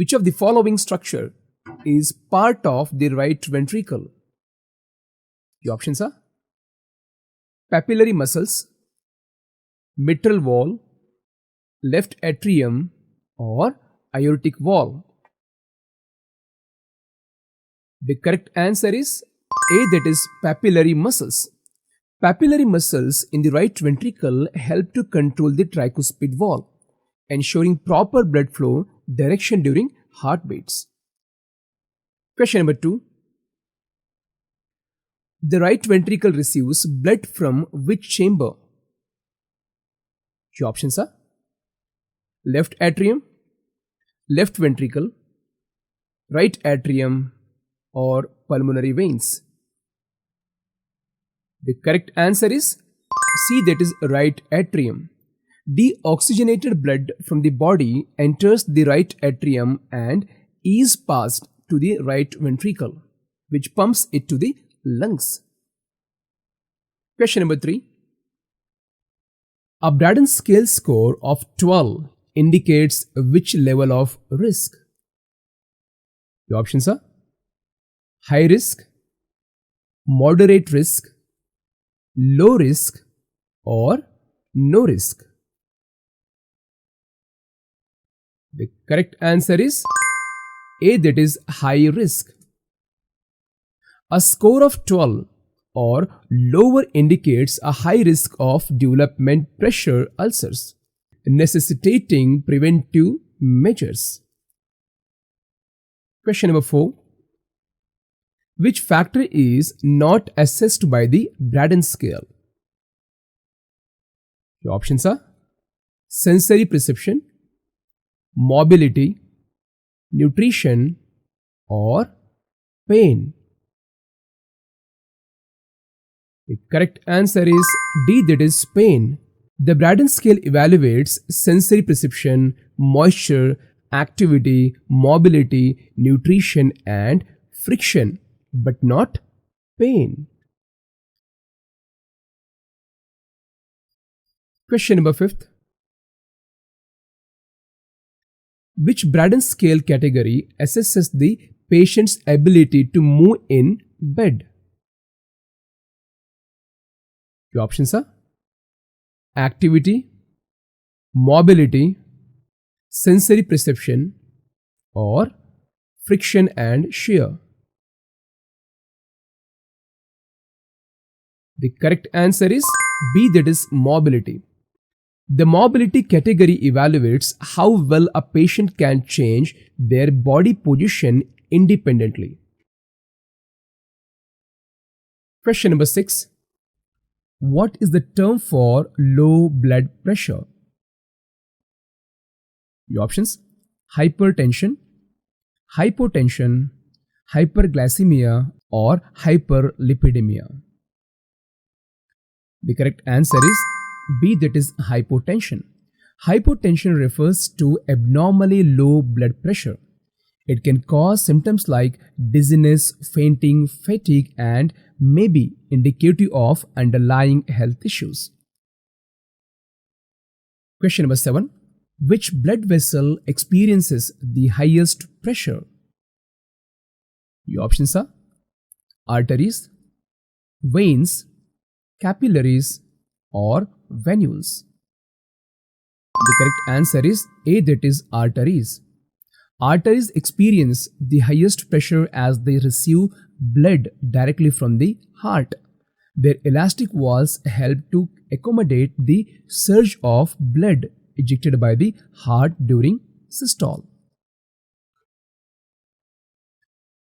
Which of the following structure is part of the right ventricle? The options are papillary muscles, mitral wall, left atrium, or aortic wall. The correct answer is A, that is papillary muscles. Papillary muscles in the right ventricle help to control the tricuspid wall, ensuring proper blood flow direction during heartbeats. Question number 2. The right ventricle receives blood from which chamber? Your options are left atrium, left ventricle, right atrium, or pulmonary veins. The correct answer is C, that is right atrium. Deoxygenated blood from the body enters the right atrium and is passed to the right ventricle, which pumps it to the lungs. Question number 3. A Braden scale score of 12 indicates which level of risk? The options are high risk, moderate risk, low risk, or no risk. The correct answer is A, that is high risk. A score of 12 or lower indicates a high risk of development pressure ulcers, necessitating preventive measures. Question number 4. Which factor is not assessed by the Braden scale? The options are sensory perception, mobility, nutrition, or pain. The correct answer is D, that is pain. The Braden scale evaluates sensory perception, moisture, activity, mobility, nutrition, and friction, but not pain. Question number 5. Which Braden scale category assesses the patient's ability to move in bed? Your options are activity, mobility, sensory perception, or friction and shear. The correct answer is B, that is mobility. The mobility category evaluates how well a patient can change their body position independently. Question number 6. What is the term for low blood pressure? Your options: hypertension, hypotension, hyperglycemia, or hyperlipidemia. The correct answer is B, that is hypotension. Hypotension refers to abnormally low blood pressure. It can cause symptoms like dizziness, fainting, fatigue, and may be indicative of underlying health issues. Question number 7. Which blood vessel experiences the highest pressure? Your options are arteries, veins, capillaries, or venules. The correct answer is A, that is arteries. Arteries experience the highest pressure as they receive blood directly from the heart. Their elastic walls help to accommodate the surge of blood ejected by the heart during systole.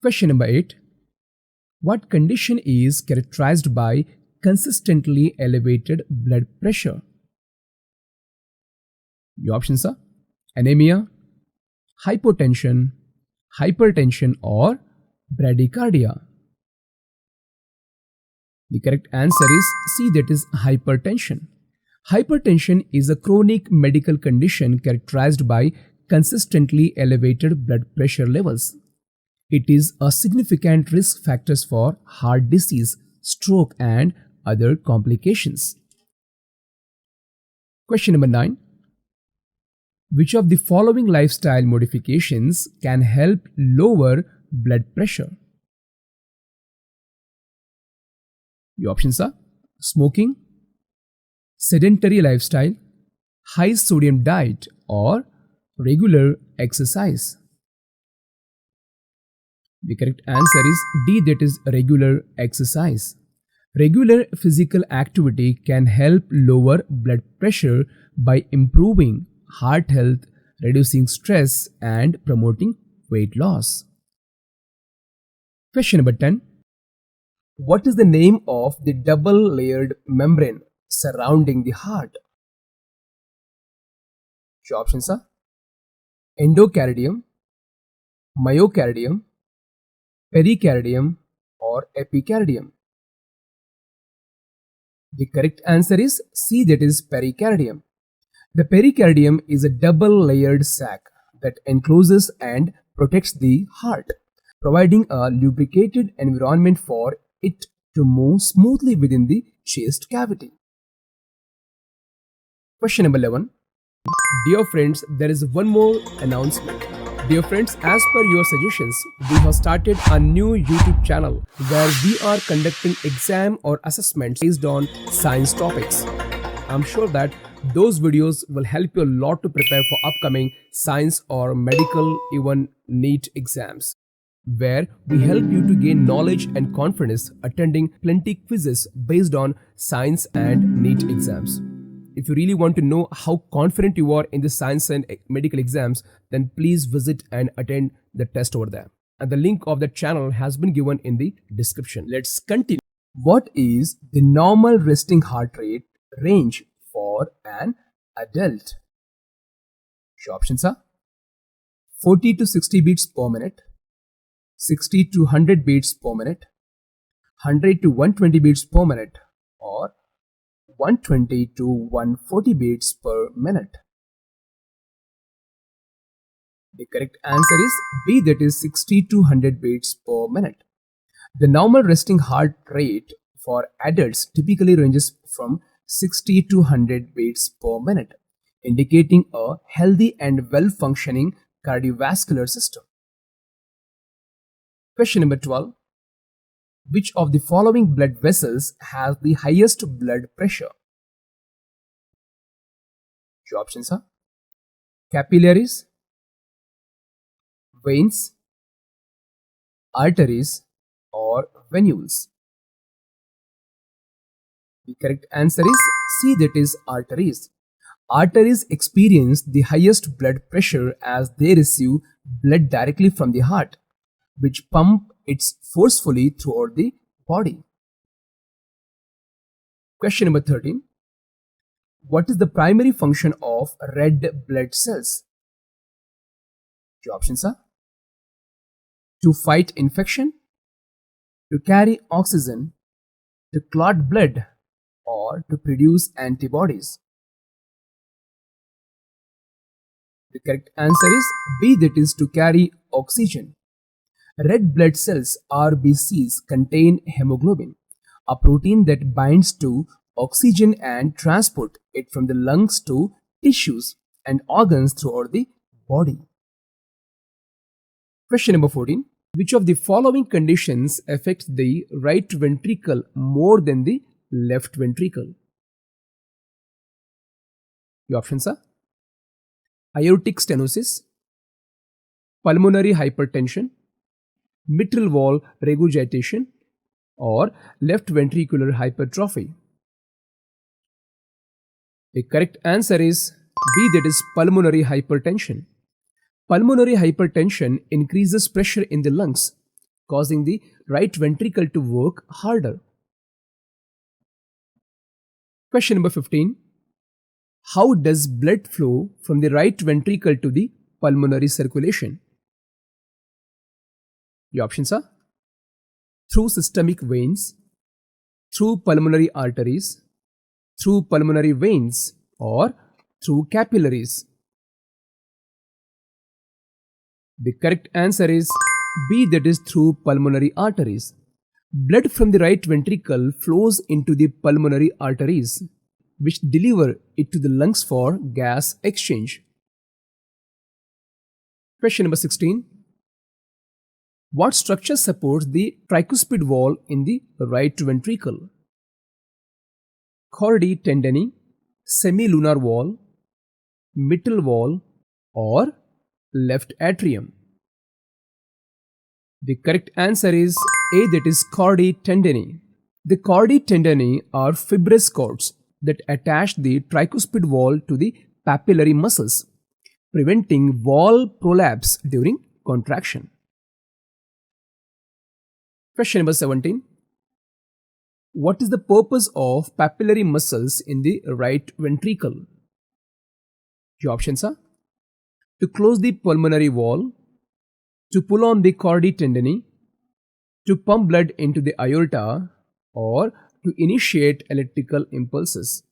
Question number 8. What condition is characterized by consistently elevated blood pressure? Your options are anemia, hypotension, hypertension, or bradycardia. The correct answer is C, that is hypertension. Hypertension is a chronic medical condition characterized by consistently elevated blood pressure levels. It is a significant risk factor for heart disease, stroke, and other complications. Question number 9. Which of the following lifestyle modifications can help lower blood pressure? The options are smoking, sedentary lifestyle, high sodium diet, or regular exercise. The correct answer is D, that is regular exercise. Regular physical activity can help lower blood pressure by improving heart health, reducing stress, and promoting weight loss. Question number 10. What is the name of the double-layered membrane surrounding the heart? Your options are endocardium, myocardium, pericardium, or epicardium. The correct answer is C, that is pericardium. The pericardium is a double-layered sac that encloses and protects the heart, providing a lubricated environment for it to move smoothly within the chest cavity. Question number 11. Dear friends, there is one more announcement. Dear friends, as per your suggestions, we have started a new YouTube channel where we are conducting exam or assessments based on science topics. I'm sure that those videos will help you a lot to prepare for upcoming science or medical, even NEET exams, where we help you to gain knowledge and confidence attending plenty quizzes based on science and NEET exams. If you really want to know how confident you are in the science and medical exams, then please visit and attend the test over there. And the link of that channel has been given in the description. Let's continue. What is the normal resting heart rate range for an adult? Your options are 40 to 60 beats per minute, 60 to 100 beats per minute, 100 to 120 beats per minute, or 120 to 140 beats per minute. The correct answer is B, that is 60 to 100 beats per minute. The normal resting heart rate for adults typically ranges from 60 to 100 beats per minute, indicating a healthy and well-functioning cardiovascular system. Question number 12. Which of the following blood vessels has the highest blood pressure? Your options are capillaries, veins, arteries, or venules. The correct answer is C, that is arteries. Arteries experience the highest blood pressure as they receive blood directly from the heart, which pump it forcefully throughout the body. Question number 13. What is the primary function of red blood cells? Your options are to fight infection, to carry oxygen, to clot blood, or to produce antibodies. The correct answer is B, that is to carry oxygen. Red blood cells RBCs contain hemoglobin, a protein that binds to oxygen and transport it from the lungs to tissues and organs throughout the body. Question number 14. Which of the following conditions affects the right ventricle more than the left ventricle? The options are aortic stenosis, pulmonary hypertension, mitral valve regurgitation, or left ventricular hypertrophy. The correct answer is B, that is pulmonary hypertension. Pulmonary hypertension increases pressure in the lungs, causing the right ventricle to work harder. Question number 15. How does blood flow from the right ventricle to the pulmonary circulation? The options are through systemic veins, through pulmonary arteries, through pulmonary veins, or through capillaries. The correct answer is B, that is through pulmonary arteries. Blood from the right ventricle flows into the pulmonary arteries, which deliver it to the lungs for gas exchange. Question number 16. What structure supports the tricuspid wall in the right ventricle? Chordae tendineae, semilunar wall, mitral wall, or left atrium? The correct answer is A, that is chordae tendineae. The chordae tendineae are fibrous cords that attach the tricuspid wall to the papillary muscles, preventing wall prolapse during contraction. Question number 17. What is the purpose of papillary muscles in the right ventricle? Your options are to close the pulmonary wall, to pull on the chordae tendineae, to pump blood into the aorta, or to initiate electrical impulses.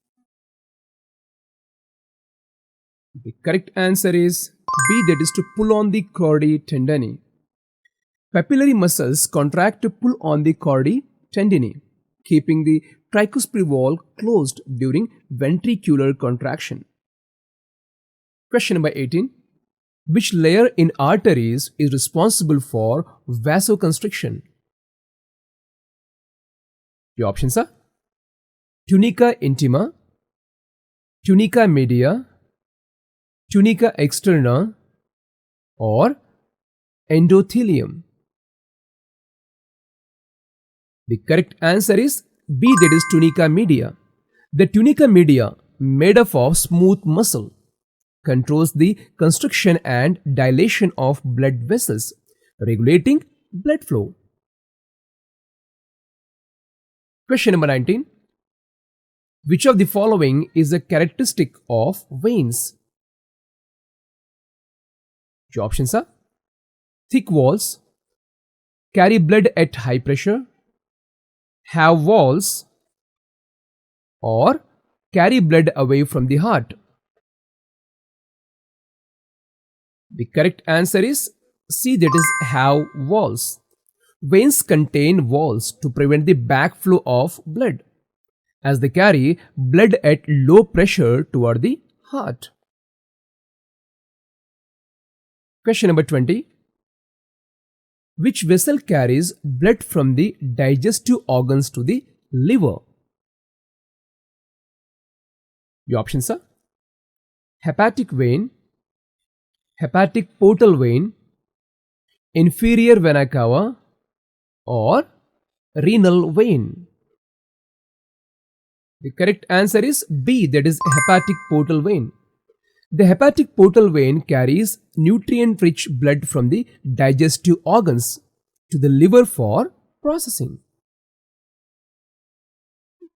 The correct answer is B, that is to pull on the chordae tendineae. Papillary muscles contract to pull on the chordae tendineae, keeping the tricuspid wall closed during ventricular contraction. Question number 18. Which layer in arteries is responsible for vasoconstriction? Your options are tunica intima, tunica media, tunica externa, or endothelium. The correct answer is B, that is tunica media. The tunica media, made up of smooth muscle, controls the constriction and dilation of blood vessels, regulating blood flow. Question number 19. Which of the following is a characteristic of veins? Your options are thick walls, carry blood at high pressure, have walls, or carry blood away from the heart. The correct answer is C, that is have walls. Veins contain walls to prevent the backflow of blood, as they carry blood at low pressure toward the heart. Question number 20. Which vessel carries blood from the digestive organs to the liver? Your options are hepatic vein, hepatic portal vein, inferior vena cava, or renal vein. The correct answer is B, that is hepatic portal vein. The hepatic portal vein carries nutrient-rich blood from the digestive organs to the liver for processing.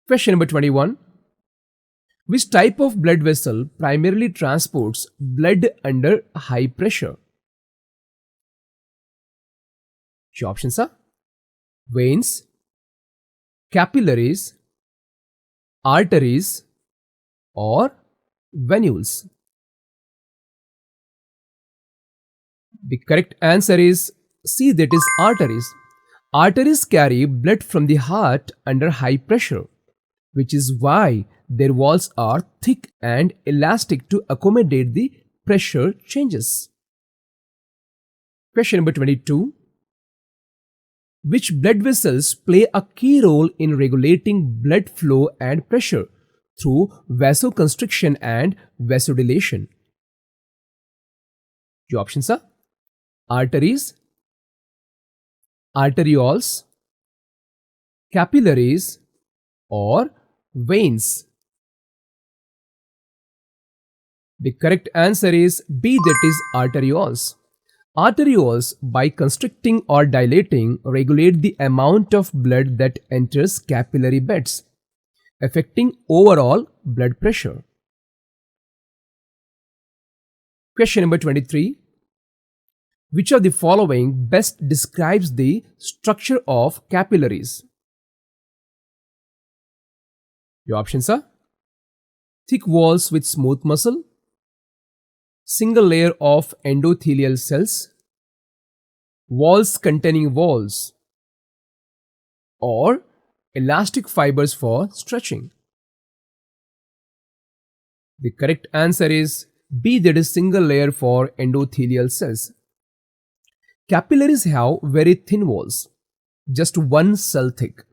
Question number 21. Which type of blood vessel primarily transports blood under high pressure? Your options are veins, capillaries, arteries, or venules. The correct answer is C, that is arteries. Arteries carry blood from the heart under high pressure, which is why their walls are thick and elastic to accommodate the pressure changes. Question number 22. Which blood vessels play a key role in regulating blood flow and pressure through vasoconstriction and vasodilation? Your options are arteries, arterioles, capillaries, or veins. The correct answer is B, that is arterioles. Arterioles, by constricting or dilating, regulate the amount of blood that enters capillary beds, affecting overall blood pressure. Question number 23. Which of the following best describes the structure of capillaries? Your options are thick walls with smooth muscle, single layer of endothelial cells, walls containing walls, or elastic fibers for stretching. The correct answer is B, that is single layer for endothelial cells. Capillaries have very thin walls, just one cell thick,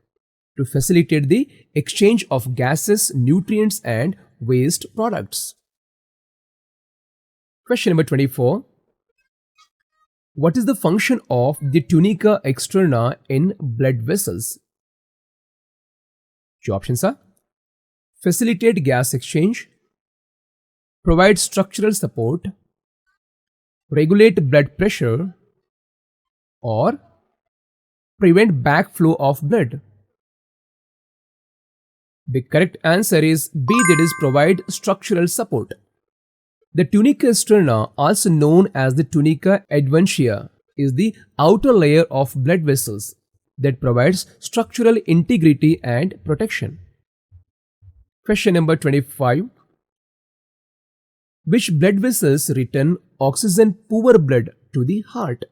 to facilitate the exchange of gases, nutrients and waste products. Question number 24. What is the function of the tunica externa in blood vessels? Your options are: facilitate gas exchange, provide structural support, regulate blood pressure, or prevent backflow of blood. The correct answer is B, that is provide structural support. The tunica externa, also known as the tunica adventitia, is the outer layer of blood vessels that provides structural integrity and protection. Question number 25. Which blood vessels return oxygen poor blood to the heart?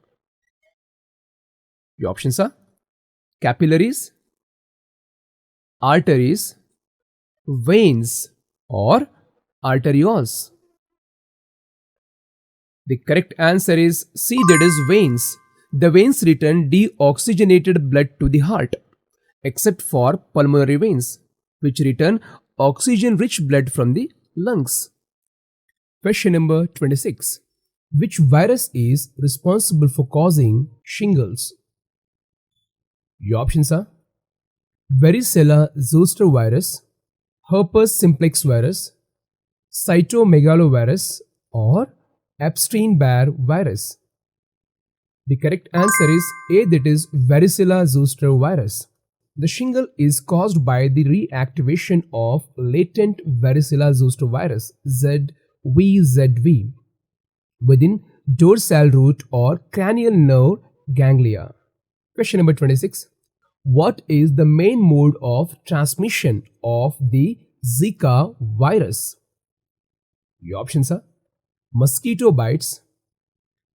Your options are: capillaries, arteries, veins, or arterioles. The correct answer is C, that is veins. The veins return deoxygenated blood to the heart, except for pulmonary veins, which return oxygen-rich blood from the lungs. Question number 26. Which virus is responsible for causing shingles? Your options are: 𝐉𝐨Zeaula-Zoster virus, herpes simplex virus, cytomegalovirus, or Epstein-Barr virus. The correct answer is A, that is 𝐉𝐨Zeaula-Zoster virus. The shingle is caused by the reactivation of latent 𝐉𝐨Zeaula-Zoster virus (𝑍VZV) within dorsal root or cranial nerve ganglia. Question number 26. What is the main mode of transmission of the Zika virus? Your options are: mosquito bites,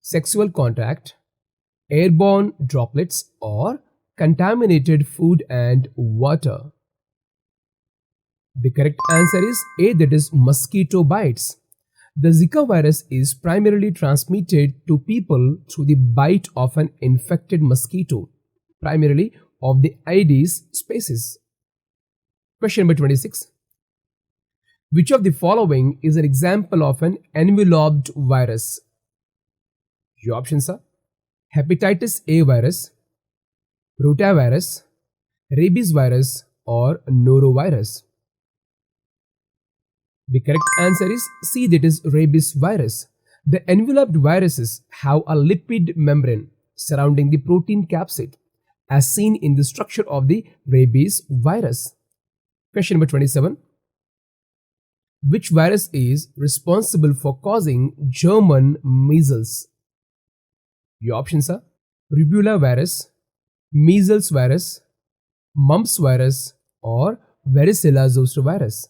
sexual contact, airborne droplets, or contaminated food and water. The correct answer is A, that is mosquito bites. The Zika virus is primarily transmitted to people through the bite of an infected mosquito, primarily of the Aedes species. Question number 26. Which of the following is an example of an enveloped virus? Your options are: hepatitis A virus, rotavirus, rabies virus, or norovirus. The correct answer is C, that is rabies virus. The enveloped viruses have a lipid membrane surrounding the protein capsid, as seen in the structure of the rabies virus. Question number 27. Which virus is responsible for causing German measles? Your options are: rubella virus, measles virus, mumps virus, or 𝐉𝐨Zeaula-Zoster virus.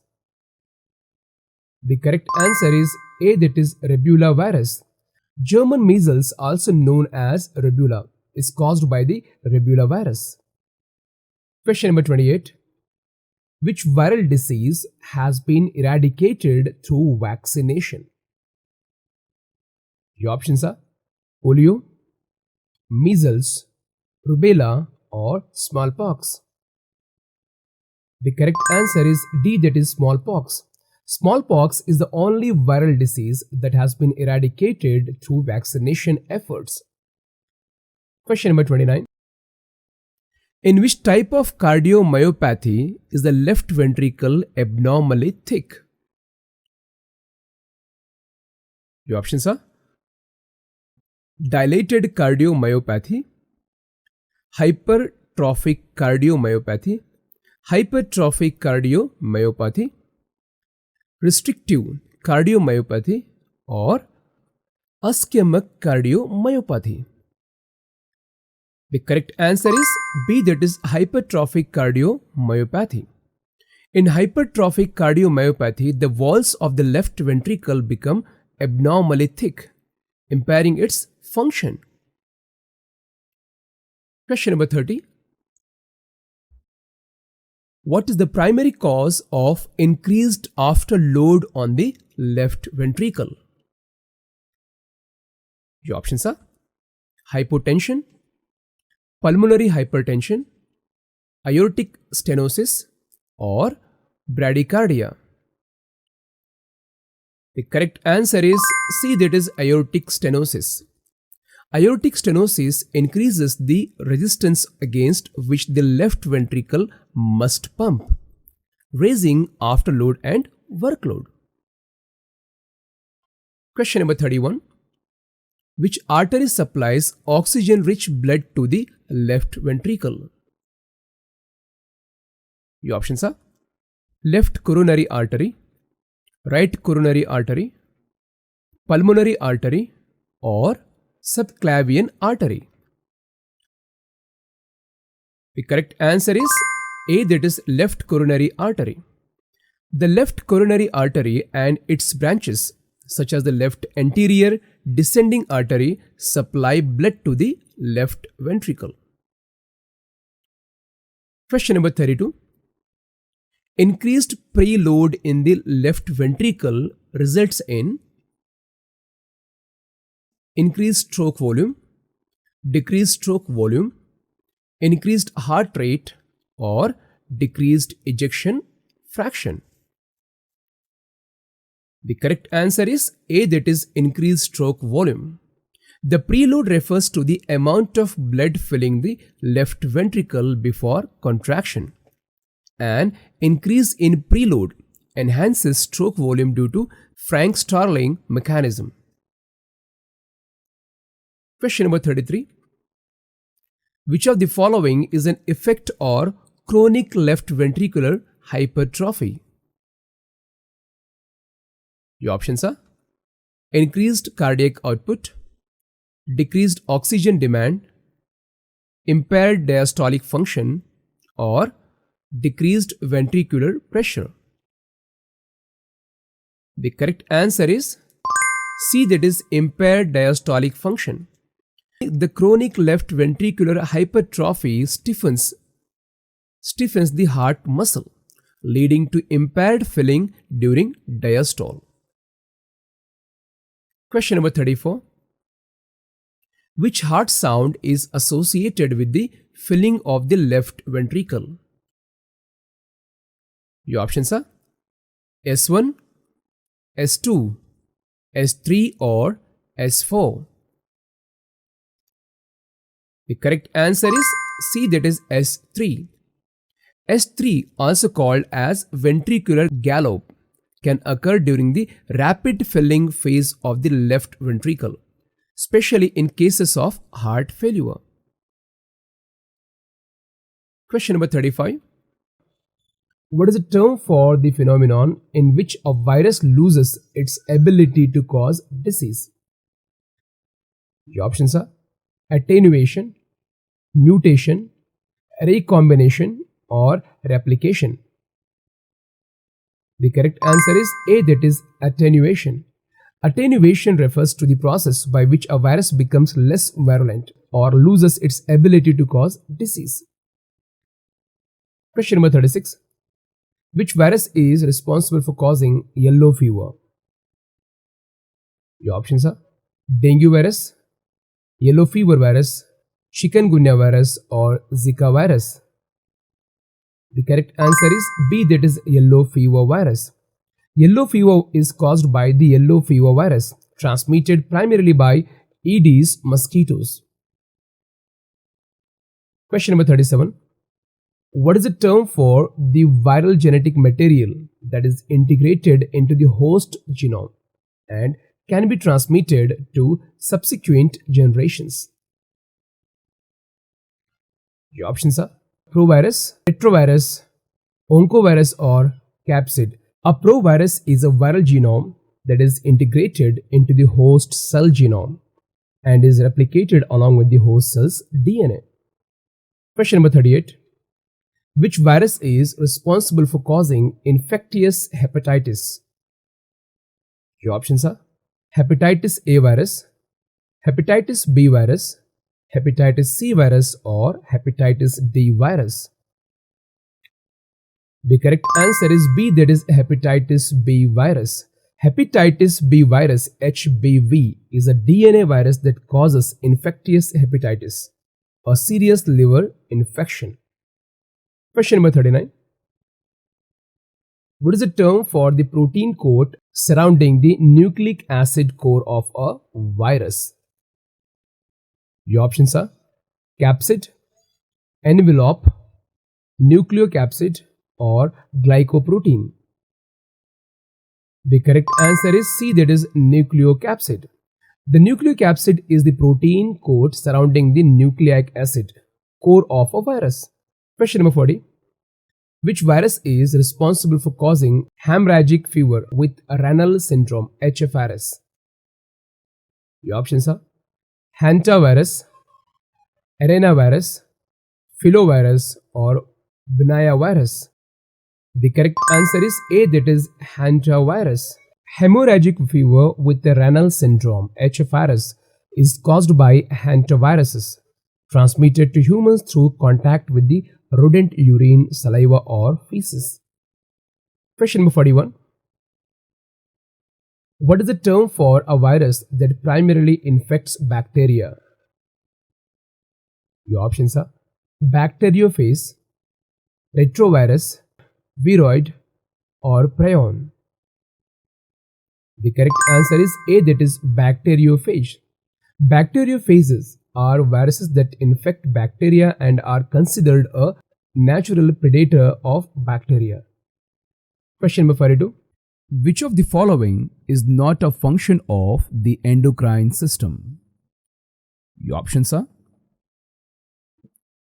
The correct answer is A, that is rubella virus. German measles, also known as rubella, is caused by the rubella virus. Question number 28. Which viral disease has been eradicated through vaccination? Your options are: polio, measles, rubella, or smallpox. The correct answer is D, that is smallpox. Smallpox is the only viral disease that has been eradicated through vaccination efforts. Question number 29. In which type of cardiomyopathy is the left ventricle abnormally thick? Your options are: dilated cardiomyopathy, hypertrophic cardiomyopathy, hypertrophic cardiomyopathy, restrictive cardiomyopathy, or ischemic cardiomyopathy. The correct answer is B, that is hypertrophic cardiomyopathy. In hypertrophic cardiomyopathy, the walls of the left ventricle become abnormally thick, impairing its function. Question number 30. What is the primary cause of increased afterload on the left ventricle? Your options are: hypotension, pulmonary hypertension, aortic stenosis, or bradycardia? The correct answer is C, that is aortic stenosis. Aortic stenosis increases the resistance against which the left ventricle must pump, raising afterload and workload. Question number 31. Which artery supplies oxygen-rich blood to the left ventricle? Your options are left coronary artery, right coronary artery, pulmonary artery, or subclavian artery. The correct answer is A, that is left coronary artery. The left coronary artery and its branches, such as the left anterior descending artery, supply blood to the left ventricle. Question number 32. Increased preload in the left ventricle results in increased stroke volume, decreased stroke volume, increased heart rate, or decreased ejection fraction. The correct answer is A, that is increased stroke volume. The preload refers to the amount of blood filling the left ventricle before contraction. An increase in preload enhances stroke volume due to Frank-Starling mechanism. Question number 33. Which of the following is an effect or chronic left ventricular hypertrophy? Your options are increased cardiac output, decreased oxygen demand, impaired diastolic function, or decreased ventricular pressure. The correct answer is C, that is impaired diastolic function. The chronic left ventricular hypertrophy stiffens the heart muscle, leading to impaired filling during diastole. Question number 34. Which heart sound is associated with the filling of the left ventricle? Your options are S1, S2, S3, or S4. The correct answer is C, that is S3. S3, also called as ventricular gallop, can occur during the rapid filling phase of the left ventricle, especially in cases of heart failure. Question number 35. What is the term for the phenomenon in which a virus loses its ability to cause disease? Your options are attenuation, mutation, recombination, or replication. The correct answer is A, that is attenuation. Attenuation refers to the process by which a virus becomes less virulent or loses its ability to cause disease. Question number 36. Which virus is responsible for causing yellow fever? Your options are dengue virus, yellow fever virus, chikungunya virus, or Zika virus. The correct answer is B, that is yellow fever virus. Yellow fever is caused by the yellow fever virus, transmitted primarily by Aedes mosquitoes. Question number 37. What is the term for the viral genetic material that is integrated into the host genome and can be transmitted to subsequent generations? Your options are provirus, retrovirus, oncovirus, or capsid. A provirus is a viral genome that is integrated into the host cell genome and is replicated along with the host cell's DNA. Question number 38. Which virus is responsible for causing infectious hepatitis? Your options are hepatitis A virus, hepatitis B virus, hepatitis C virus, or hepatitis D virus. The correct answer is B, that is hepatitis B virus. Hepatitis B virus HBV is a DNA virus that causes infectious hepatitis, a serious liver infection. Question number 39. What is the term for the protein coat surrounding the nucleic acid core of a virus? Your options are capsid, envelope, nucleocapsid, or glycoprotein. The correct answer is C, that is nucleocapsid. The nucleocapsid is the protein coat surrounding the nucleic acid core of a virus. Question number 40. Which virus is responsible for causing hemorrhagic fever with renal syndrome HFRS? Your options are hantavirus, arenavirus, filovirus, or virus. The correct answer is A, that is hantavirus. Hemorrhagic fever with the renal syndrome HFRS is caused by hantaviruses transmitted to humans through contact with the rodent urine, saliva, or feces. Question number 41. What is the term for a virus that primarily infects bacteria? Your options are bacteriophage, retrovirus, viroid, or prion. The correct answer is A, that is bacteriophage. Bacteriophages are viruses that infect bacteria and are considered a natural predator of bacteria. Question number 42. Which of the following is not a function of the endocrine system? Your options are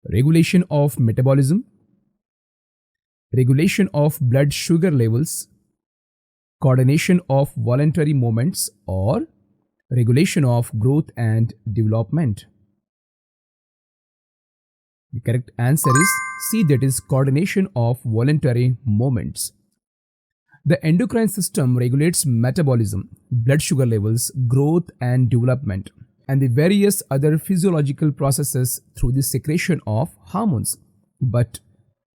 regulation of metabolism, regulation of blood sugar levels, coordination of voluntary movements, or regulation of growth and development. The correct answer is C, that is coordination of voluntary movements. The endocrine system regulates metabolism, blood sugar levels, growth and development, and the various other physiological processes through the secretion of hormones, but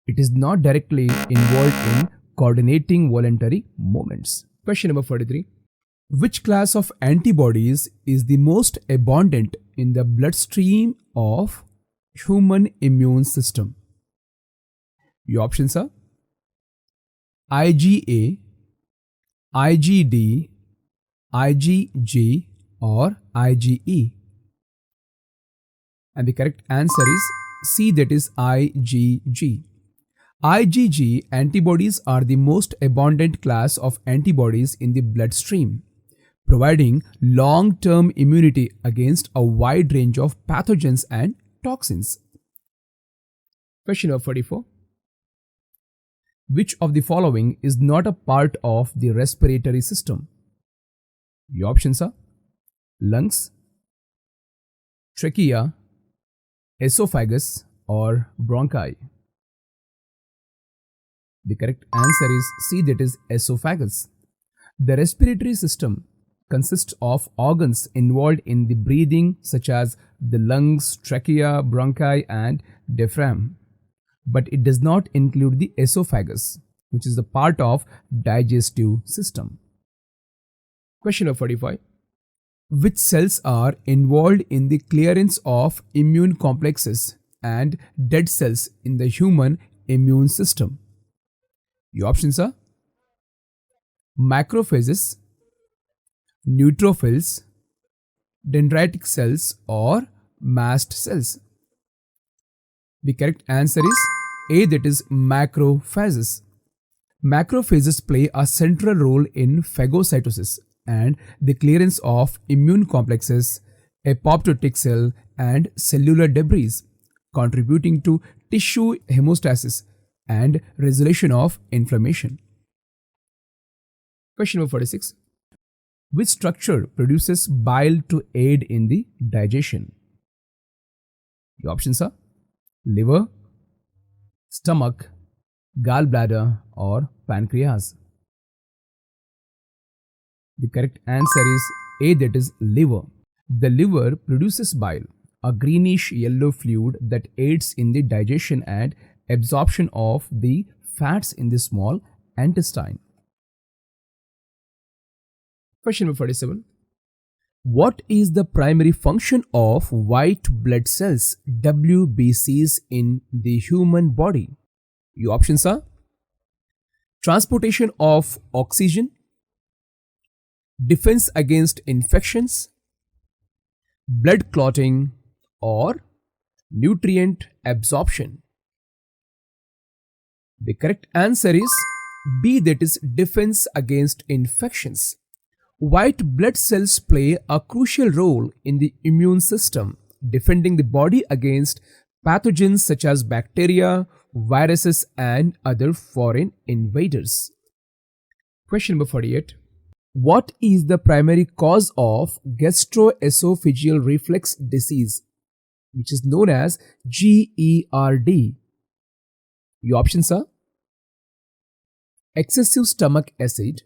it is not directly involved in coordinating voluntary movements. Question number 43. Which class of antibodies is the most abundant in the bloodstream of human immune system? Your options are IgA, IgD, IgG, or IgE. And the correct answer is C, that is IgG. IgG antibodies are the most abundant class of antibodies in the bloodstream, providing long-term immunity against a wide range of pathogens and toxins. Question number 44. Which of the following is not a part of the respiratory system? Your options are lungs, trachea, esophagus, or bronchi. The correct answer is C, that is esophagus. The respiratory system consists of organs involved in the breathing such as the lungs, trachea, bronchi, and diaphragm. But it does not include the esophagus, which is the part of digestive system. Question number 45. Which cells are involved in the clearance of immune complexes and dead cells in the human immune system? Your options are macrophages, neutrophils, dendritic cells, or mast cells. The correct answer is A, that is macrophages. Macrophages play a central role in phagocytosis and the clearance of immune complexes, apoptotic cell, and cellular debris, contributing to tissue hemostasis and resolution of inflammation. Question number 46. Which structure produces bile to aid in the digestion? The options are liver, stomach, gallbladder, or pancreas. The correct answer is A, that is liver. The liver produces bile, a greenish yellow fluid that aids in the digestion and absorption of the fats in the small intestine. Question number 47. What is the primary function of white blood cells WBCs in the human body? Your options are transportation of oxygen, defense against infections, blood clotting, or nutrient absorption. The correct answer is B, that is defense against infections. White blood cells play a crucial role in the immune system, defending the body against pathogens such as bacteria, viruses, and other foreign invaders. Question number 48. What is the primary cause of gastroesophageal reflux disease, which is known as GERD? Your options are excessive stomach acid,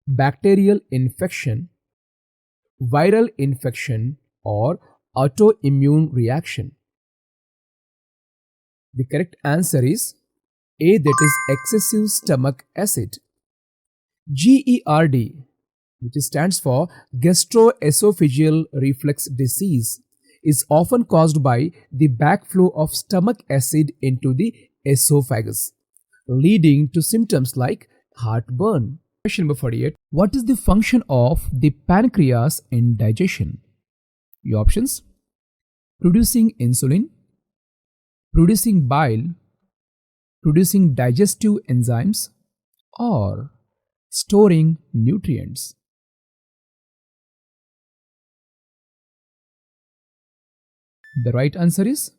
bacterial infection, viral infection, or autoimmune reaction. The correct answer is A, that is excessive stomach acid. GERD, which stands for gastroesophageal reflux disease, is often caused by the backflow of stomach acid into the esophagus, leading to symptoms like heartburn. Question number 48. What is the function of the pancreas in digestion? Your options: producing insulin, producing bile, producing digestive enzymes, or storing nutrients. The right answer is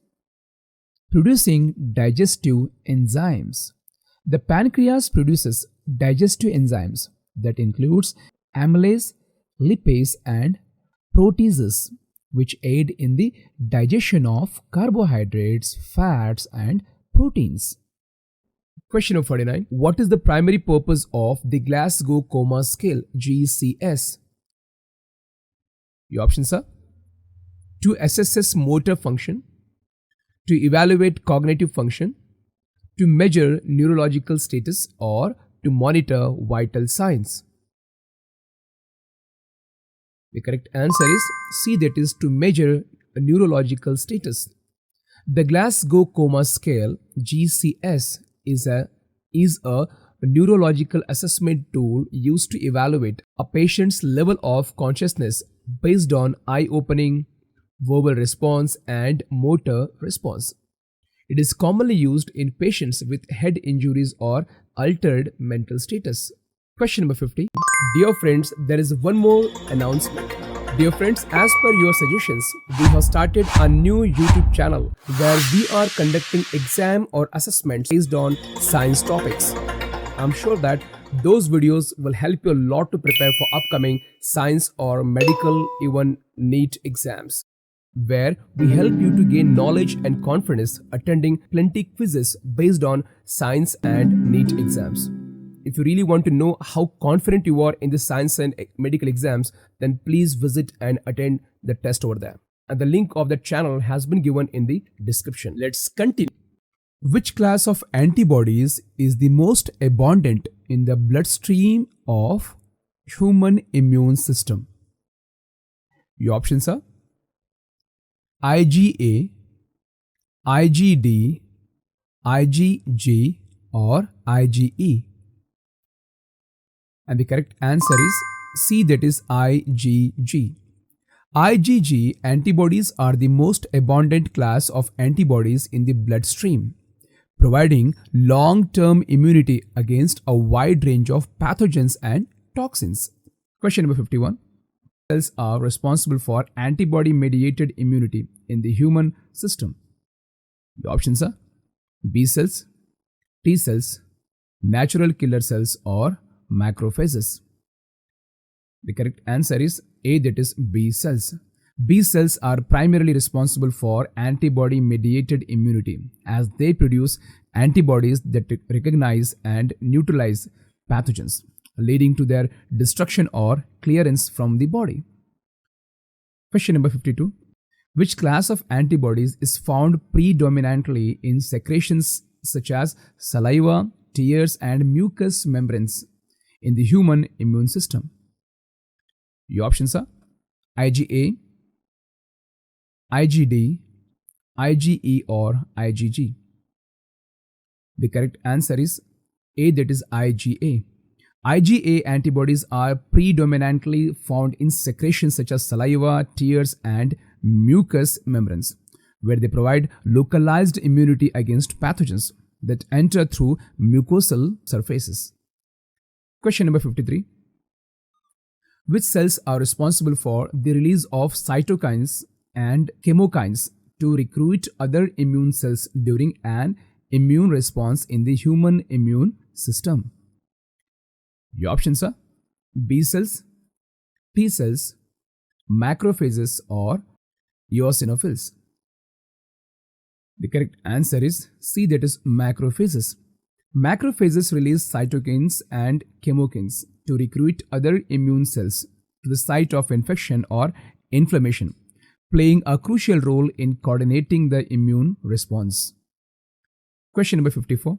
producing digestive enzymes. The pancreas produces digestive enzymes that includes amylase, lipase, and proteases, which aid in the digestion of carbohydrates, fats, and proteins. Question number 49. What is the primary purpose of the Glasgow Coma Scale (GCS)? Your options are to assess motor function, to evaluate cognitive function, to measure neurological status, or to monitor vital signs. The correct answer is C, that is to measure neurological status. The Glasgow Coma Scale (GCS) is a neurological assessment tool used to evaluate a patient's level of consciousness based on eye opening, verbal response, and motor response. It is commonly used in patients with head injuries or altered mental status. Question number 50. Dear friends, there is one more announcement. Dear friends, as per your suggestions, we have started a new YouTube channel where we are conducting exam or assessments based on science topics. I'm sure that those videos will help you a lot to prepare for upcoming science or medical, even NEET exams, where we help you to gain knowledge and confidence attending plenty quizzes based on science and NEET exams. If you really want to know how confident you are in the science and medical exams, then please visit and attend the test over there. And the link of that channel has been given in the description. Let's continue. Which class of antibodies is the most abundant in the bloodstream of human immune system? Your options are IgA, IgD, IgG, or IgE. And the correct answer is C, that is IgG. IgG antibodies are the most abundant class of antibodies in the bloodstream, providing long-term immunity against a wide range of pathogens and toxins. Question number 51. Cells are responsible for antibody-mediated immunity in the human system. The options are B cells, T cells, natural killer cells, or macrophages. The correct answer is A, that is B cells. B cells are primarily responsible for antibody-mediated immunity, as they produce antibodies that recognize and neutralize pathogens, leading to their destruction or clearance from the body. Question number 52. Which class of antibodies is found predominantly in secretions such as saliva, tears, and mucous membranes in the human immune system? Your options are IgA, IgD, IgE or IgG. The correct answer is A, that is IgA. IgA antibodies are predominantly found in secretions such as saliva, tears and mucous membranes, where they provide localized immunity against pathogens that enter through mucosal surfaces. Question number 53. Which cells are responsible for the release of cytokines and chemokines to recruit other immune cells during an immune response in the human immune system? Your options are B cells, T cells, macrophages or eosinophils. The correct answer is C, that is macrophages. Macrophages release cytokines and chemokines to recruit other immune cells to the site of infection or inflammation, playing a crucial role in coordinating the immune response. Question number 54.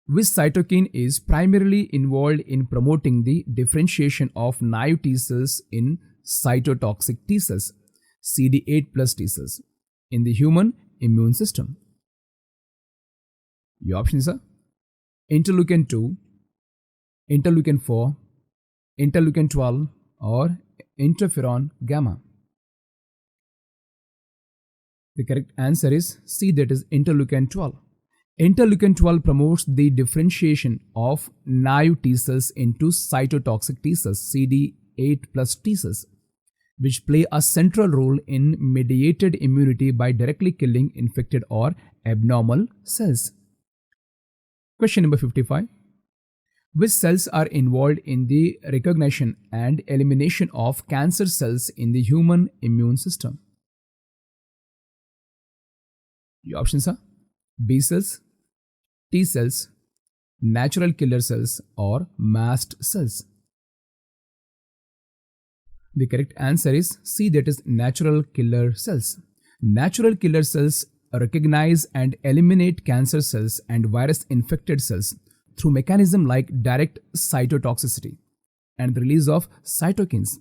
Which cytokine is primarily involved in promoting the differentiation of naive T cells in cytotoxic T cells, CD8 plus T cells, in the human immune system? Your options are interleukin 2, interleukin 4, interleukin 12 or interferon gamma. The correct answer is C, that is interleukin 12. Interleukin 12 promotes the differentiation of naive T cells into cytotoxic T cells, CD8 plus T cells, which play a central role in mediated immunity by directly killing infected or abnormal cells. Question number 55. Which cells are involved in the recognition and elimination of cancer cells in the human immune system? Your options are B cells, T cells, natural killer cells or mast cells. The correct answer is C, that is natural killer cells. Natural killer cells recognize and eliminate cancer cells and virus-infected cells through mechanisms like direct cytotoxicity and the release of cytokines,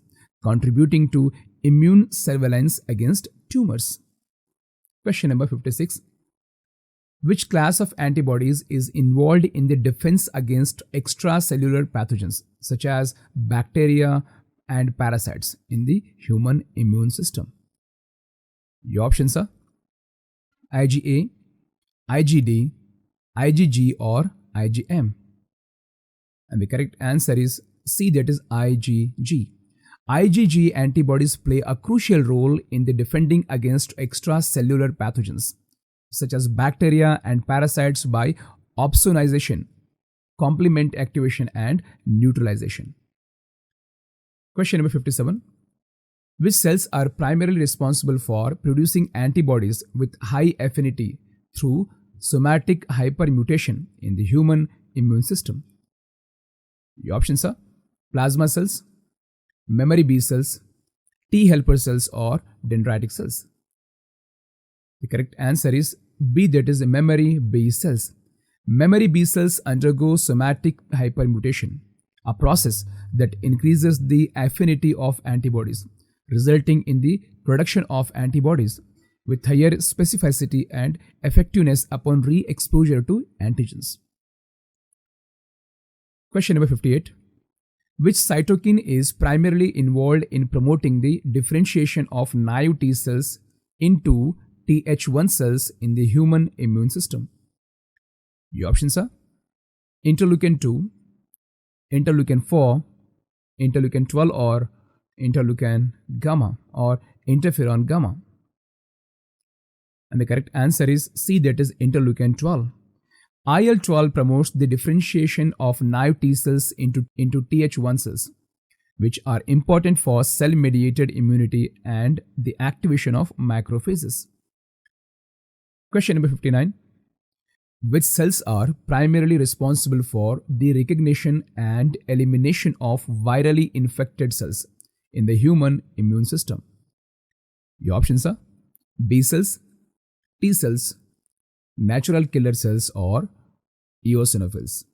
contributing to immune surveillance against tumors. Question number 56. Which class of antibodies is involved in the defense against extracellular pathogens such as bacteria and parasites in the human immune system? Your options are IgA, IgD, IgG or IgM. And the correct answer is C, that is IgG. IgG antibodies play a crucial role in the defending against extracellular pathogens such as bacteria and parasites by opsonization, complement activation and neutralization. Question number 57. Which cells are primarily responsible for producing antibodies with high affinity through somatic hypermutation in the human immune system? Your options are plasma cells, memory B cells, T helper cells or dendritic cells. The correct answer is B, that is memory B cells. Memory B cells undergo somatic hypermutation, a process that increases the affinity of antibodies, resulting in the production of antibodies with higher specificity and effectiveness upon re-exposure to antigens. Question number 58. Which cytokine is primarily involved in promoting the differentiation of naive T cells into Th1 cells in the human immune system? Your options are interleukin 2, interleukin 4, interleukin 12 or interleukin gamma or interferon gamma. And the correct answer is C, that is interleukin 12. IL-12 promotes the differentiation of naive T cells into Th1 cells, which are important for cell-mediated immunity and the activation of macrophages. Question number 59. Which cells are primarily responsible for the recognition and elimination of virally infected cells in the human immune system? Your options are B cells, T cells, natural killer cells or eosinophils.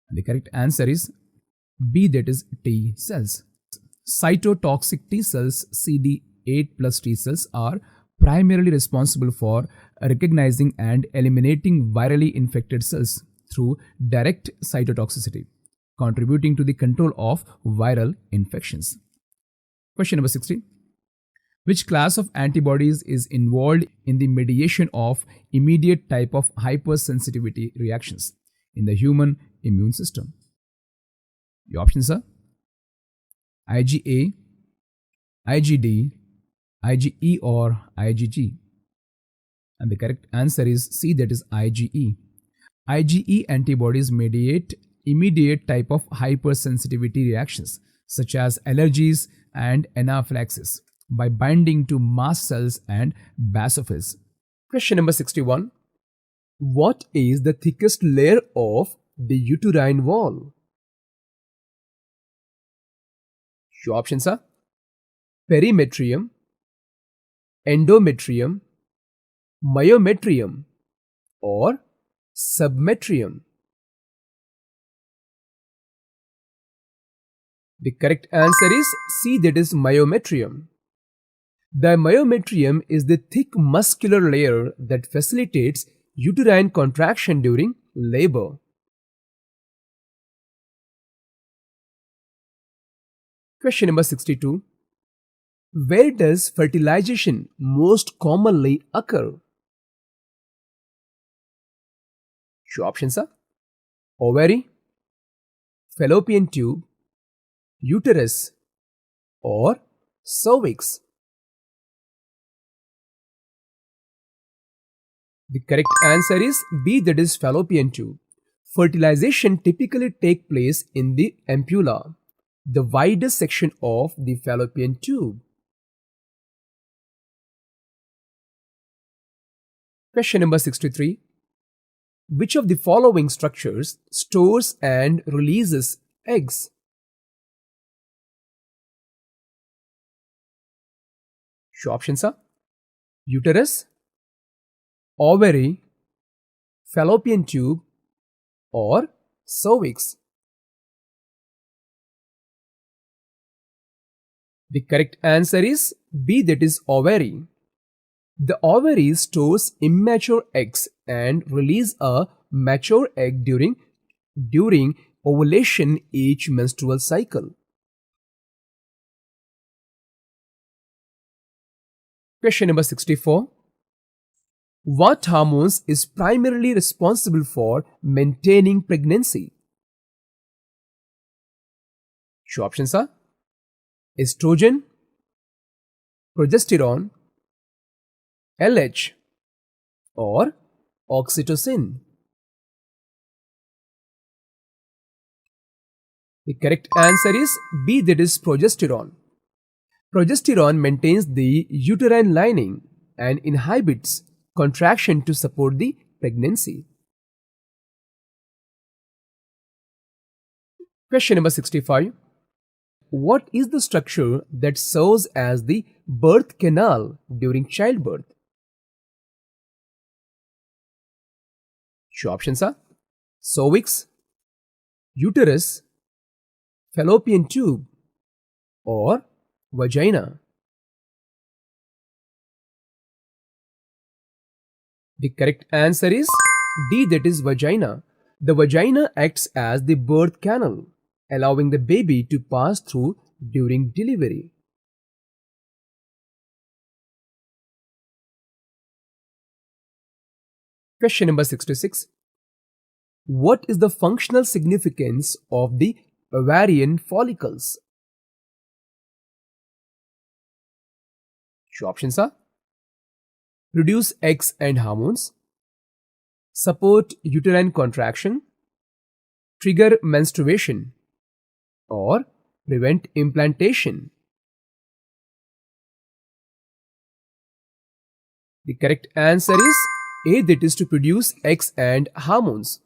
And the correct answer is B, that is T cells. Cytotoxic T cells, CD8 plus T cells, are primarily responsible for recognizing and eliminating virally infected cells through direct cytotoxicity, contributing to the control of viral infections. Question number 60. Which class of antibodies is involved in the mediation of immediate type of hypersensitivity reactions in the human immune system? The options are IgA, IgD, IgE or IgG. And the correct answer is C, that is IgE. IgE antibodies mediate immediate type of hypersensitivity reactions such as allergies and anaphylaxis by binding to mast cells and basophils. Question number 61. What is the thickest layer of the uterine wall? Your options are perimetrium, endometrium, myometrium or submetrium. The correct answer is C, that is myometrium. The myometrium is the thick muscular layer that facilitates uterine contraction during labor. Question number 62. Where does fertilization most commonly occur? Your options are ovary, fallopian tube, uterus or cervix. The correct answer is B, that is fallopian tube. Fertilization typically takes place in the ampulla, the widest section of the fallopian tube. Question number 63. Which of the following structures stores and releases eggs? Your options are uterus, ovary, fallopian tube or cervix. The correct answer is B, that is ovary. The ovary stores immature eggs and release a mature egg during ovulation each menstrual cycle. Question number 64. What hormones is primarily responsible for maintaining pregnancy? Your options are estrogen, progesterone, LH or oxytocin. The correct answer is B, that is progesterone. Progesterone maintains the uterine lining and inhibits contraction to support the pregnancy. Question number 65. What is the structure that serves as the birth canal during childbirth? Your options are cervix, uterus, fallopian tube or vagina. The correct answer is D, that is vagina. The vagina acts as the birth canal, allowing the baby to pass through during delivery. Question number 66. What is the functional significance of the ovarian follicles? Your options are produce eggs and hormones, support uterine contraction, trigger menstruation, or prevent implantation. The correct answer is A, that is to produce eggs and hormones.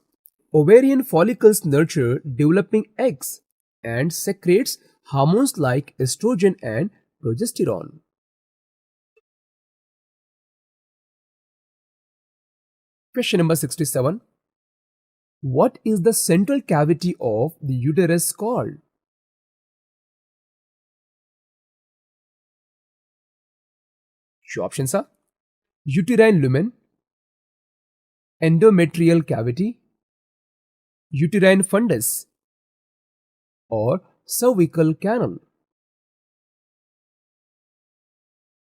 Ovarian follicles nurture developing eggs and secretes hormones like estrogen and progesterone. Question number 67. What is the central cavity of the uterus called? Your options are uterine lumen, endometrial cavity, uterine fundus, or cervical canal.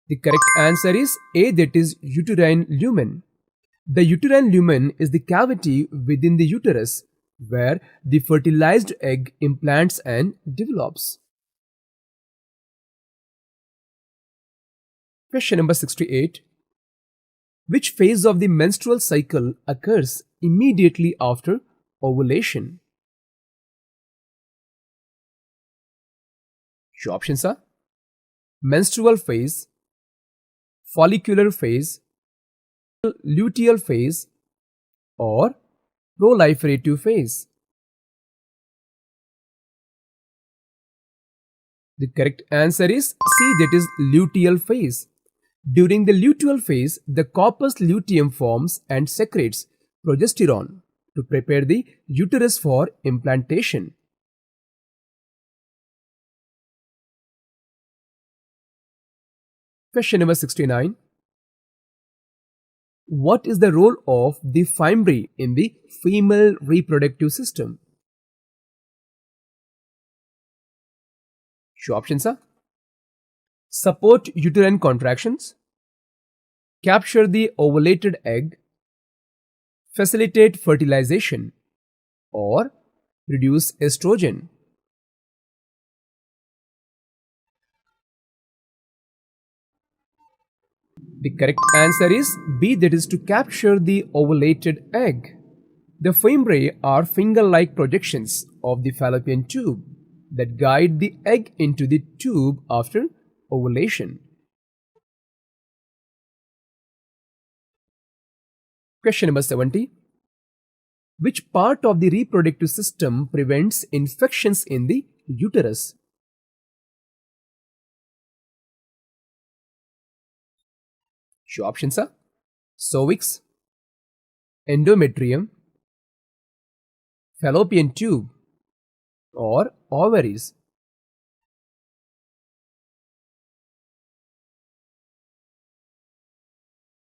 The correct answer is A, that is uterine lumen. The uterine lumen is the cavity within the uterus where the fertilized egg implants and develops. Question number 68. Which phase of the menstrual cycle occurs immediately after ovulation? Your options are menstrual phase, follicular phase, luteal phase, or proliferative phase. The correct answer is C, that is luteal phase. During the luteal phase, the corpus luteum forms and secretes progesterone to prepare the uterus for implantation. Question number 69. What is the role of the 𝗲𝐵 in the female reproductive system? Your options are support uterine contractions, capture the ovulated egg, facilitate fertilization, or reduce estrogen. The correct answer is B, that is to capture the ovulated egg. The 𝗲𝐵 are finger-like projections of the fallopian tube that guide the egg into the tube after ovulation. Question number 70. Which part of the reproductive system prevents infections in the uterus? Your options are cervix, endometrium, fallopian tube, or ovaries.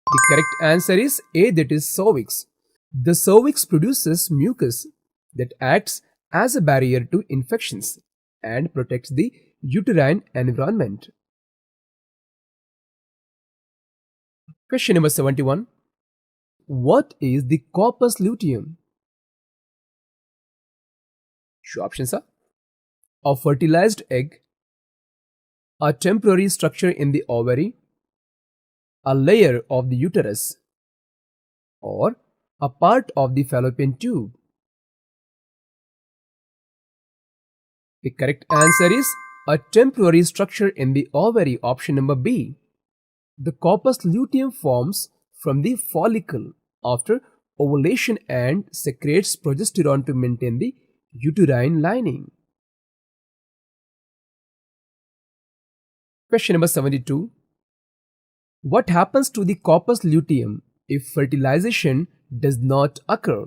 The correct answer is A, that is cervix. The cervix produces mucus that acts as a barrier to infections and protects the uterine environment. Question number 71. What is the corpus luteum? Your options are a fertilized egg, a temporary structure in the ovary, a layer of the uterus, or a part of the fallopian tube. The correct answer is a temporary structure in the ovary, option number B. The corpus luteum forms from the follicle after ovulation and secretes progesterone to maintain the uterine lining. Question number 72. What happens to the corpus luteum if fertilization does not occur?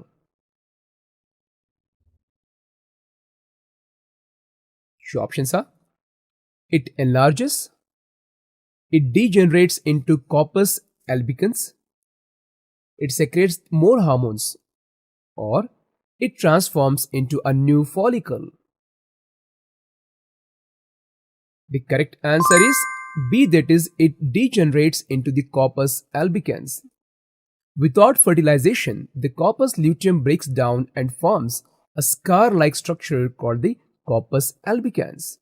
Your options are it enlarges, it degenerates into corpus albicans, it secretes more hormones, or it transforms into a new follicle. The correct answer is B, that is it degenerates into the corpus albicans. Without fertilization, the corpus luteum breaks down and forms a scar-like structure called the corpus albicans.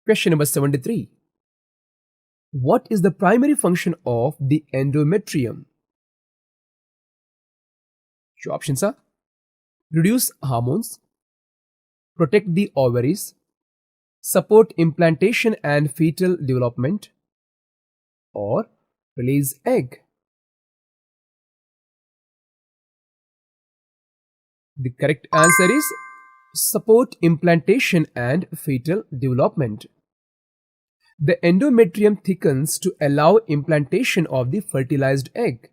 Question number 73. What is the primary function of the endometrium? Your options are reduce hormones, protect the ovaries, support implantation and fetal development, or release egg. The correct answer is support implantation and fetal development. The endometrium thickens to allow implantation of the fertilized egg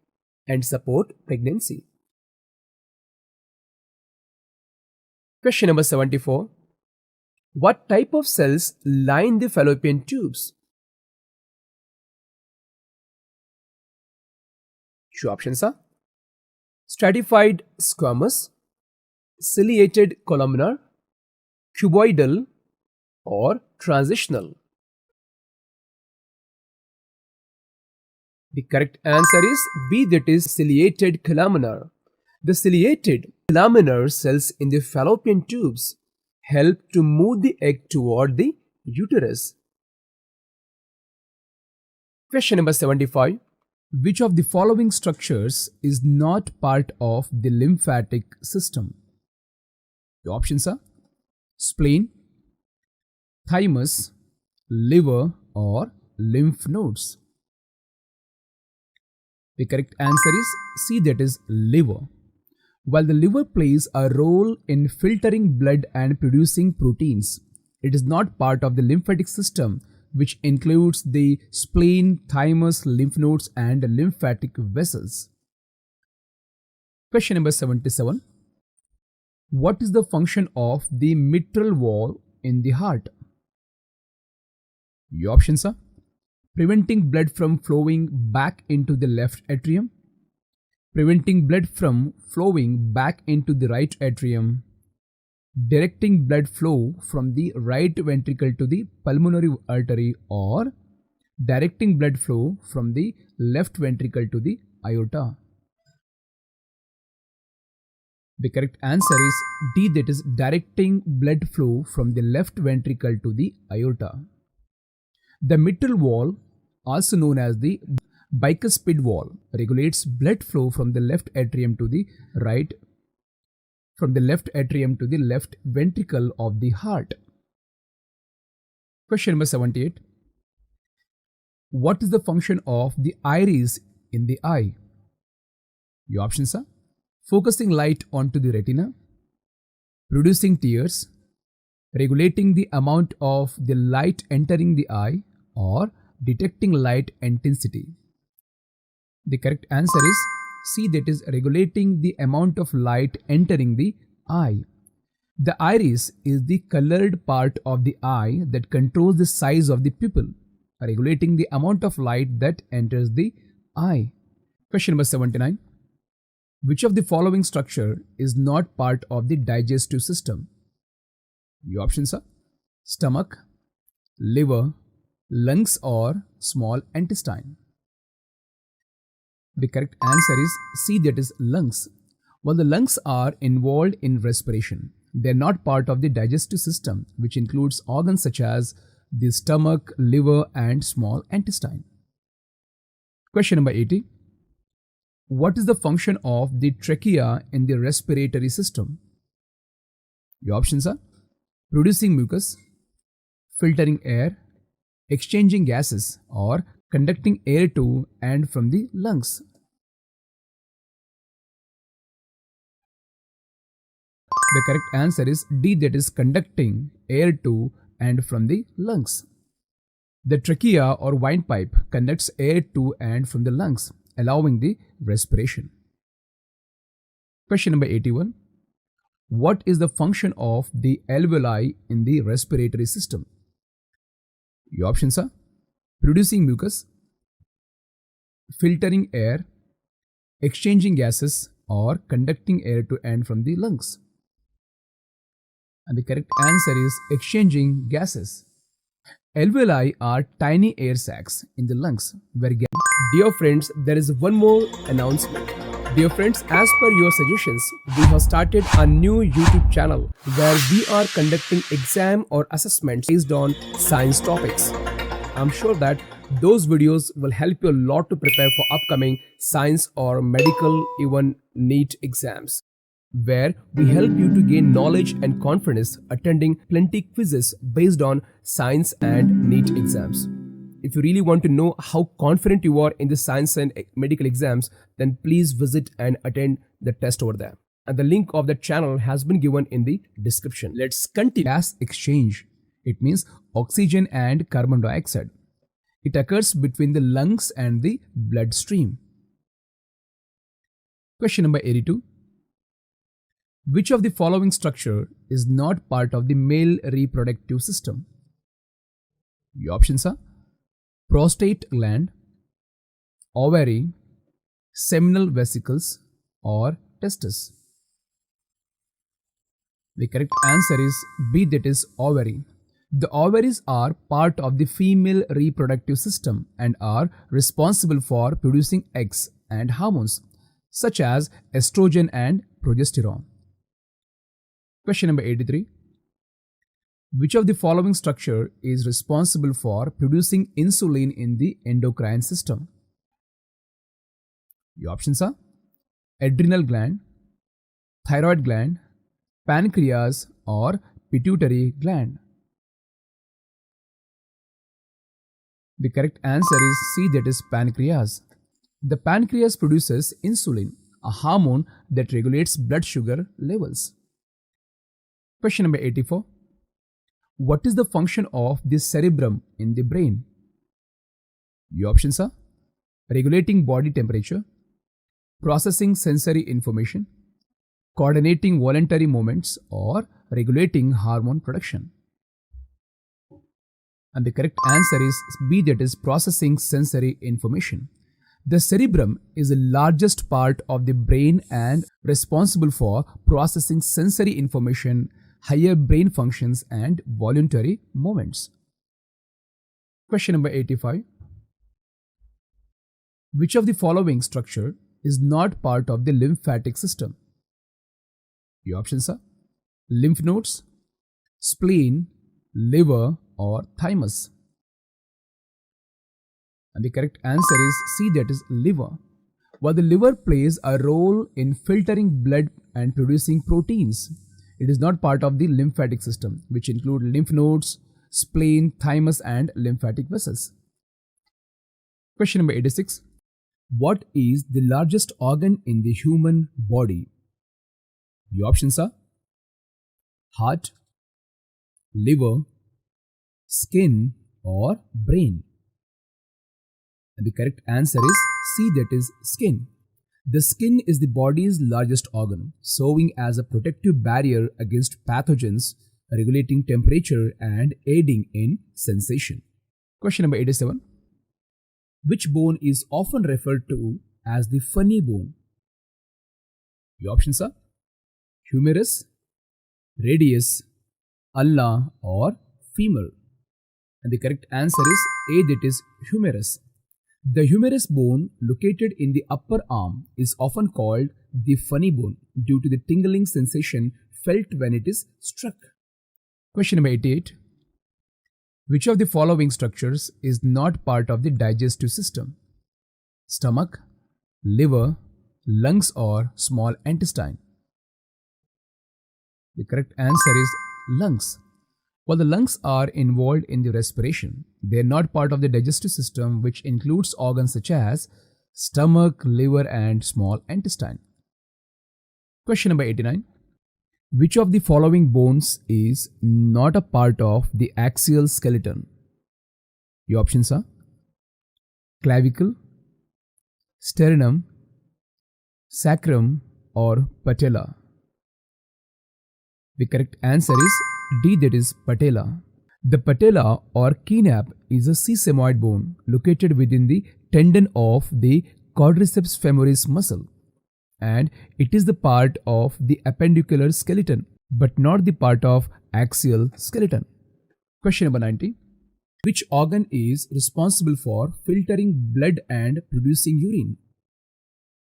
and support pregnancy. Question number 74. What type of cells line the fallopian tubes? Two options are stratified squamous, ciliated columnar, cuboidal, or transitional. The correct answer is B, that is ciliated columnar. The ciliated columnar cells in the fallopian tubes help to move the egg toward the uterus. Question number 75. Which of the following structures is not part of the lymphatic system? The options are spleen, thymus, liver, or lymph nodes. The correct answer is C, that is liver. While the liver plays a role in filtering blood and producing proteins, it is not part of the lymphatic system, which includes the spleen, thymus, lymph nodes, and lymphatic vessels. Question number 77. What is the function of the mitral wall in the heart? Your options are preventing blood from flowing back into the left atrium, preventing blood from flowing back into the right atrium, directing blood flow from the right ventricle to the pulmonary artery, or directing blood flow from the left ventricle to the aorta. The correct answer is D, that is directing blood flow from the left ventricle to the aorta. The mitral wall, also known as the bicuspid wall, regulates blood flow from the left atrium to the right, from the left atrium to the left ventricle of the heart. Question number 78. What is the function of the iris in the eye? Your options are focusing light onto the retina, producing tears, regulating the amount of the light entering the eye, or detecting light intensity. The correct answer is C, that is regulating the amount of light entering the eye. The iris is the colored part of the eye that controls the size of the pupil, regulating the amount of light that enters the eye. Question number 79. Which of the following structure is not part of the digestive system? Your options are stomach, liver, lungs, or small intestine. The correct answer is C, that is lungs. While the lungs are involved in respiration, they are not part of the digestive system, which includes organs such as the stomach, liver, and small intestine. Question number 80. What is the function of the trachea in the respiratory system? Your options are producing mucus, filtering air, exchanging gases, or conducting air to and from the lungs. The correct answer is D, that is conducting air to and from the lungs. The trachea or windpipe conducts air to and from the lungs, allowing the respiration. Question number 81. What is the function of the alveoli in the respiratory system? Your options are producing mucus, filtering air, exchanging gases, or conducting air to and from the lungs. And the correct answer is exchanging gases. Alveoli are tiny air sacs in the lungs where Dear friends, there is one more announcement. Dear friends, as per your suggestions, we have started a new YouTube channel where we are conducting exam or assessments based on science topics. I'm sure that those videos will help you a lot to prepare for upcoming science or medical, even NEET exams, where we help you to gain knowledge and confidence attending plenty quizzes based on science and NEET exams. If you really want to know how confident you are in the science and medical exams, then please visit and attend the test over there. And the link of that channel has been given in the description. Let's continue. Gas exchange. It means oxygen and carbon dioxide. It occurs between the lungs and the bloodstream. Question number 82. Which of the following structure is not part of the male reproductive system? Your options are prostate gland, ovary, seminal vesicles, or testes. The correct answer is B, that is ovary. The ovaries are part of the female reproductive system and are responsible for producing eggs and hormones such as estrogen and progesterone. Question number 83. Which of the following structure is responsible for producing insulin in the endocrine system? Your options are adrenal gland, thyroid gland, pancreas, or pituitary gland. The correct answer is C, that is pancreas. The pancreas produces insulin, a hormone that regulates blood sugar levels. Question number 84. What is the function of the cerebrum in the brain? Your options are regulating body temperature, processing sensory information, coordinating voluntary movements, or regulating hormone production. And the correct answer is B, that is processing sensory information. The cerebrum is the largest part of the brain and responsible for processing sensory information, higher brain functions, and voluntary movements. Question number 85. Which of the following structure is not part of the lymphatic system? Your options are lymph nodes, spleen, liver, or thymus. And the correct answer is C, that is liver. While the liver plays a role in filtering blood and producing proteins, it is not part of the lymphatic system, which include lymph nodes, spleen, thymus, and lymphatic vessels. Question number 86. What is the largest organ in the human body? The options are heart, liver, skin, or brain. And the correct answer is C, that is skin. The skin is the body's largest organ, serving as a protective barrier against pathogens, regulating temperature, and aiding in sensation. Question number 87. Which bone is often referred to as the funny bone? The options are humerus, radius, ulna, or femur. And the correct answer is A, that is humerus. The humerus bone located in the upper arm is often called the funny bone due to the tingling sensation felt when it is struck. Question number 88. Which of the following structures is not part of the digestive system? Stomach, liver, lungs, or small intestine? The correct answer is lungs. While the lungs are involved in the respiration, they are not part of the digestive system, which includes organs such as stomach, liver, and small intestine. Question number 89. Which of the following bones is not a part of the axial skeleton? Your options are clavicle, sternum, sacrum, or patella. The correct answer is D, that is patella. The patella or kneap is a sesamoid bone located within the tendon of the quadriceps femoris muscle, and it is the part of the appendicular skeleton but not the part of axial skeleton. Question number 90. Which organ is responsible for filtering blood and producing urine?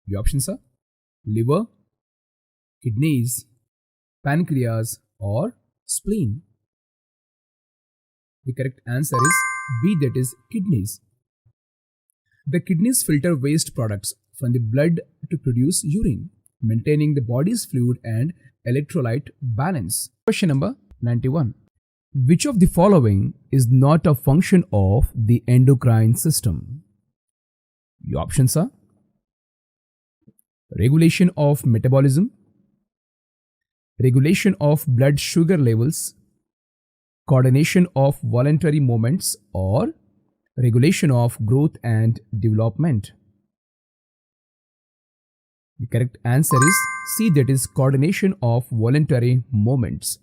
The options are liver, kidneys, pancreas, or spleen. The correct answer is B, that is kidneys. The kidneys filter waste products from the blood to produce urine, maintaining the body's fluid and electrolyte balance. Question number 91. Which of the following is not a function of the endocrine system? The options are regulation of metabolism, regulation of blood sugar levels, coordination of voluntary movements, or regulation of growth and development. The correct answer is C, that is coordination of voluntary movements.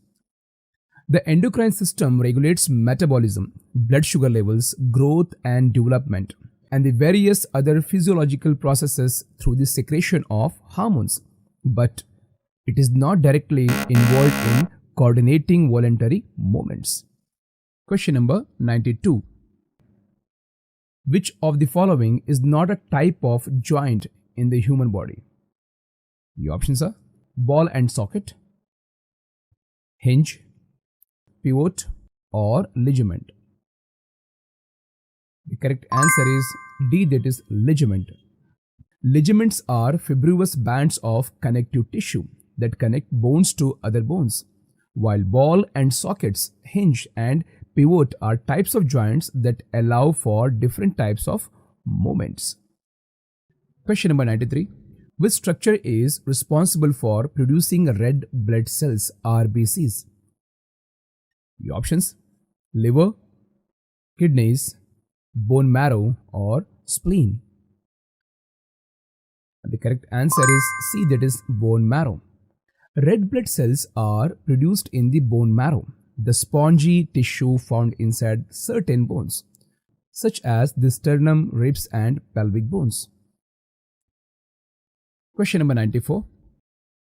The endocrine system regulates metabolism, blood sugar levels, growth and development, and the various other physiological processes through the secretion of hormones, but it is not directly involved in coordinating voluntary movements. Question number 92. Which of the following is not a type of joint in the human body? The options are ball and socket, hinge, pivot, or ligament. The correct answer is D, that is ligament. Ligaments are fibrous bands of connective tissue that connect bones to other bones, while ball and sockets, hinge, and pivot are types of joints that allow for different types of movements. Question number 93. Which structure is responsible for producing red blood cells, RBCs? The options: liver, kidneys, bone marrow, or spleen. The correct answer is C, that is bone marrow. Red blood cells are produced in the bone marrow, the spongy tissue found inside certain bones, such as the sternum, ribs, and pelvic bones. Question number 94.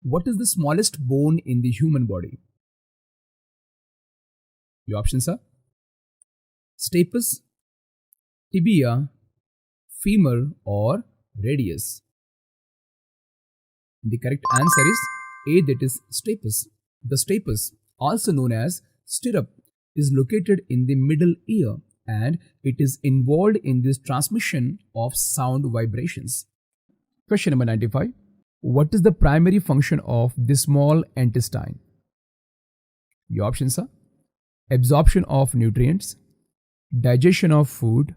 What is the smallest bone in the human body? The options are stapes, tibia, femur, or radius. The correct answer is A, that is stapes. The stapes, also known as stirrup, is located in the middle ear and it is involved in this transmission of sound vibrations. Question number 95. What is the primary function of the small intestine? The options are absorption of nutrients, digestion of food,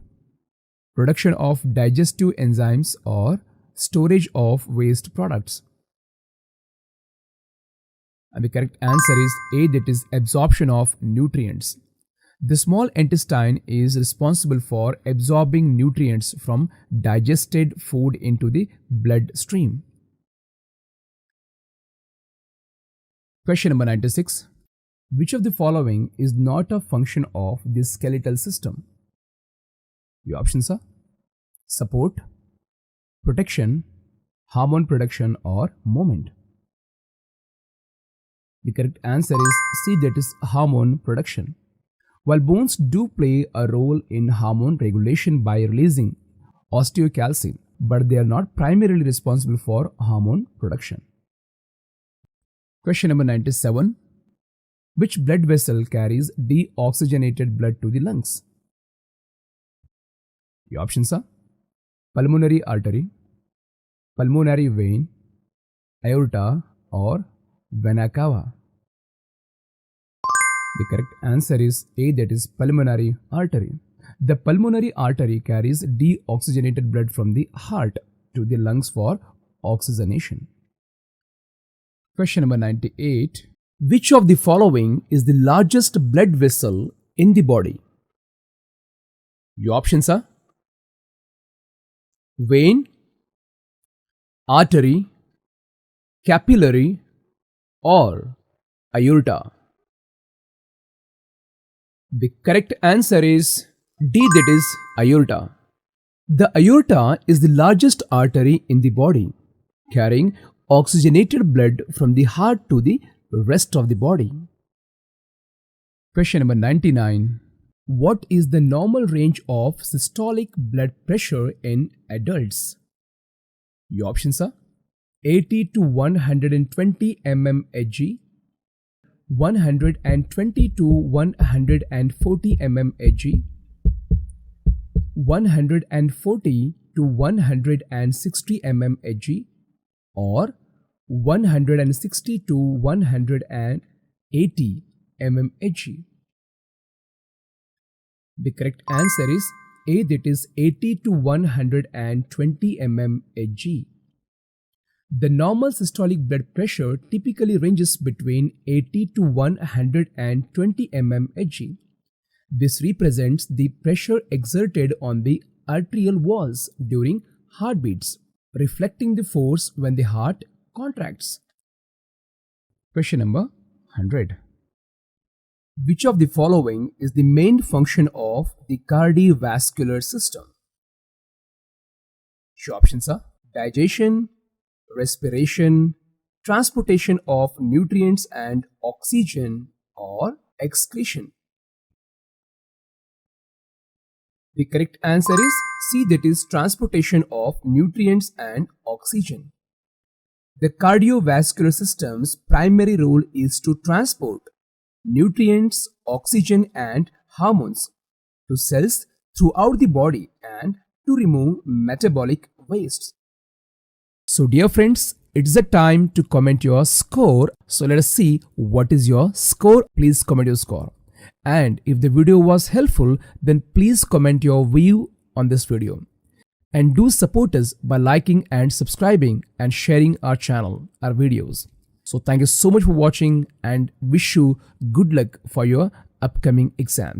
production of digestive enzymes, or storage of waste products. And the correct answer is A, that is absorption of nutrients. The small intestine is responsible for absorbing nutrients from digested food into the bloodstream. Question number 96. Which of the following is not a function of the skeletal system? The options are support, protection, hormone production, or movement. The correct answer is C, that is hormone production. While bones do play a role in hormone regulation by releasing osteocalcin, but they are not primarily responsible for hormone production. Question number 97. Which blood vessel carries deoxygenated blood to the lungs? The options are pulmonary artery, pulmonary vein, aorta, or vena cava. The correct answer is A, that is pulmonary artery. The pulmonary artery carries deoxygenated blood from the heart to the lungs for oxygenation. Question number 98. Which of the following is the largest blood vessel in the body? The options are vein, artery, capillary, or aorta. The correct answer is D, that is aorta. The aorta is the largest artery in the body, carrying oxygenated blood from the heart to the rest of the body. Question number 99. What is the normal range of systolic blood pressure in adults? The options are 80 to 120 mmHg, 120 to 140 mmHg, 140 to 160 mmHg, or 160 to 180 mmHg. The correct answer is A, that is 80 to 120 mmHg. The normal systolic blood pressure typically ranges between 80 to 120 mmHg. This represents the pressure exerted on the arterial walls during heartbeats. reflecting the force when the heart contracts. Question number 100. Which of the following is the main function of the cardiovascular system? Your options are digestion, respiration, transportation of nutrients and oxygen, or excretion. The correct answer is C, that is transportation of nutrients and oxygen. The cardiovascular system's primary role is to transport nutrients, oxygen and hormones to cells throughout the body and to remove metabolic wastes. So dear friends, it's the time to comment your score. So let us see what is your score. Please comment your score. And if the video was helpful, then please comment your view on this video. And do support us by liking and subscribing and sharing our channel, our videos. So thank you so much for watching and wish you good luck for your upcoming exams.